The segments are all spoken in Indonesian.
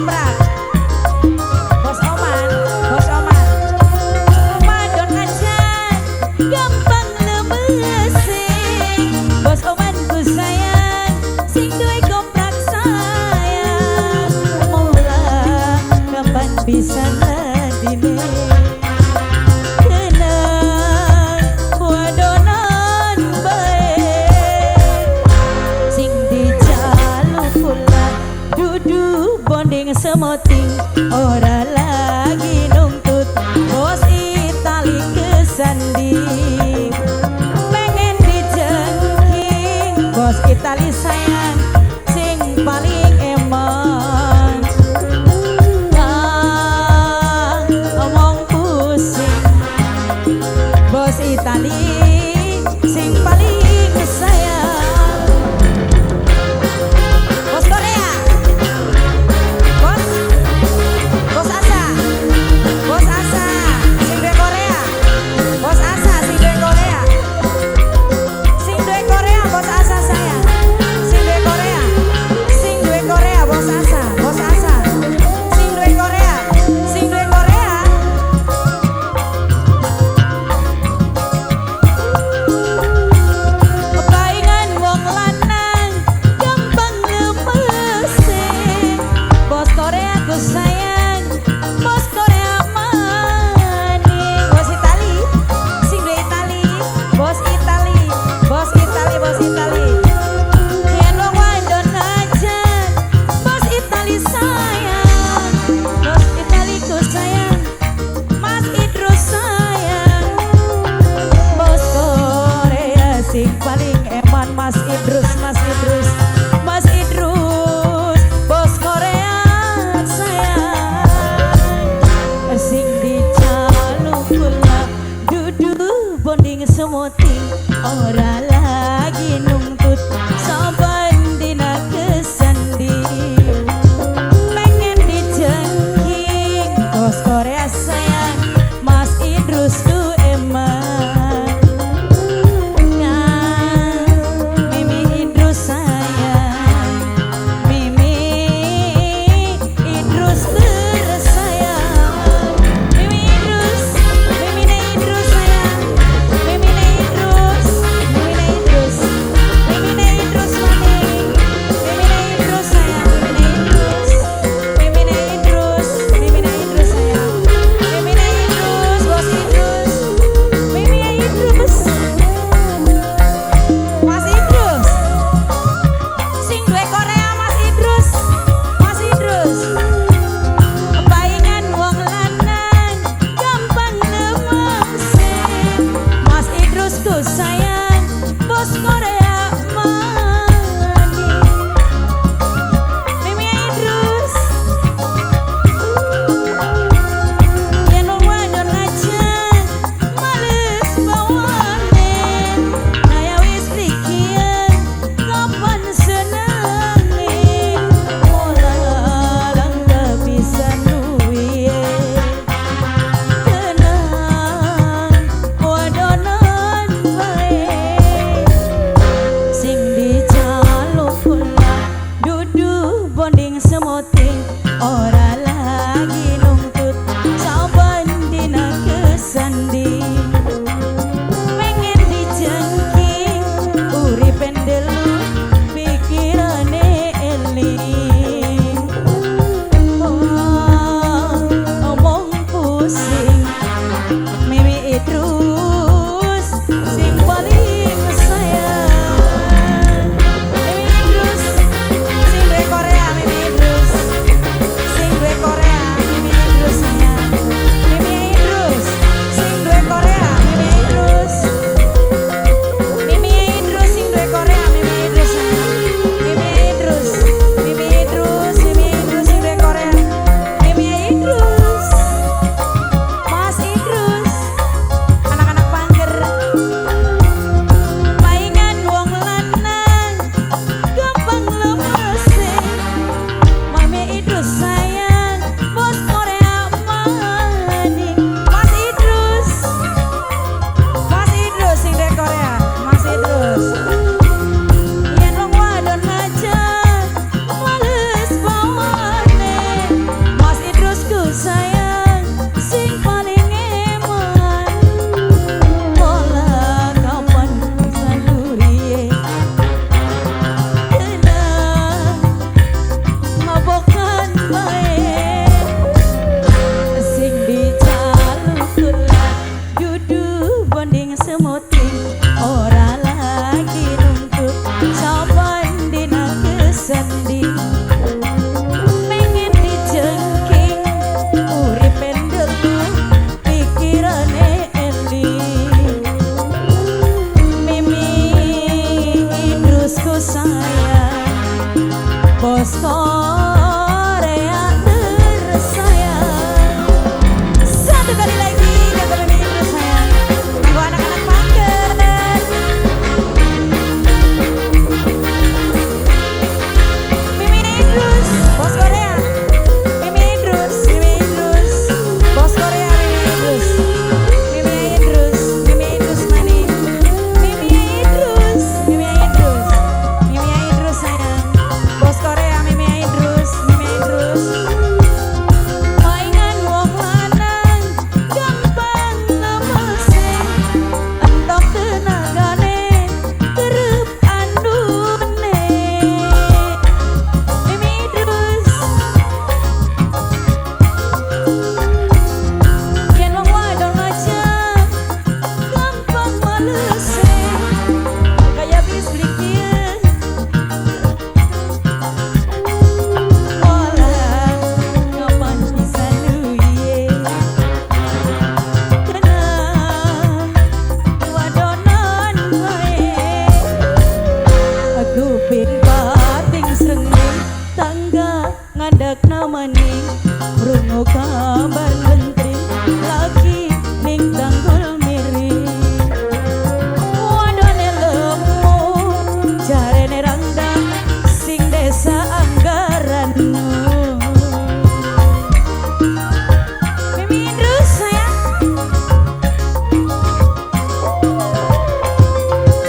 Koprak. Bos Oman, Bos Oman. Madon aja gampang lemesing. Bos Oman ku sayang, sing duwe koprak sayang. Mula kapan bisa ladine. Kenang wadonan bae. Sing dijaluk pula dudu bonding semoting. Ora lagi nuntut bos Itali kesandi. Pengen dijengking bos Itali sayang, sing paling emang. Nah, omong pusing bos Itali, sing paling sayang. Bos Korea, bos Asa, bos Asa, sing duwe Korea, bos Asa, sing duwe Korea, sing duwe Korea, bos Asa sayang, sing duwe Korea, bos Asa, sing duwe Korea, sing duwe Korea. Kepaingan wong lanang gampang lemesing. Bos Korea ku sayang, bos Korea maning. Bos Itali, sing duwe Itali, bos Itali, bos Itali, bos Itali. Yen wong wadon ngajan, bos Itali sayang, bos Itali ku sayang, Mas Idrus sayang. Bos Korea sing paling eman, Mas Idrus, Mas Idrus, Mas Idrus. Bos Korea sayang, sing dijaluk pula dudu bonding semoting. Ora lagi nuntut saban dina kesandi. Pengen dijengking bos Korea sayang, Mas Idrus ku emang. Nah, Mimi Idrus sayang, Mimi Idrus tersayang. Mimi Idrus, Mimine Idrus sayang, Mimine Idrus, Mimine Idrus, Mimine Idrus maning, Mimine Idrus sayang, Mimine Idrus, Mimine Idrus, Mimine Idrus sayang, Mimine Idrus, bos Idrus, Mimine Idrus, Mas Idrus, sing duwe Korea, Mas Idrus, Mas Idrus. Kepaingan wong lanang gampang lemesing. Mas Idrus ku sayang, bos Korea maning. Mimi Idrus, yen wong wadon ngajan males bawane. Naya wis rikian kapan senenge. Mula langga bisa nuwiye. Tenang wadonan bae. Sing dijaluk pula dudu bonding semoting. Ora lagi nuntut saban dina kesandi. Pengen dijengking uripen delu pikirane eling. Omong pusing Mimi Idrus, sing paling sayang. Mimi Idrus, sing duwe Korea, Mimi Idrus, sing krungu kabar menteri lagi ning tanggul miri. Wadone lemu jarene randa sing desa anggaran. Mimi terus sayang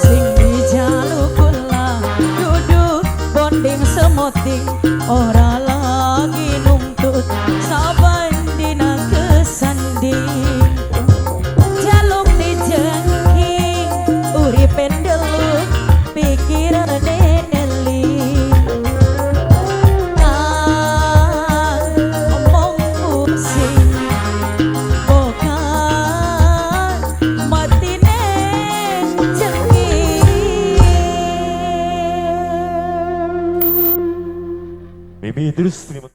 sing dijaluk kula duduk bonding semoting ora lagi nuntut saban dina kesanding jaluk dijengking uripen deluk pikirane neli omong pusing bukan matine jengking. Mimi terus terima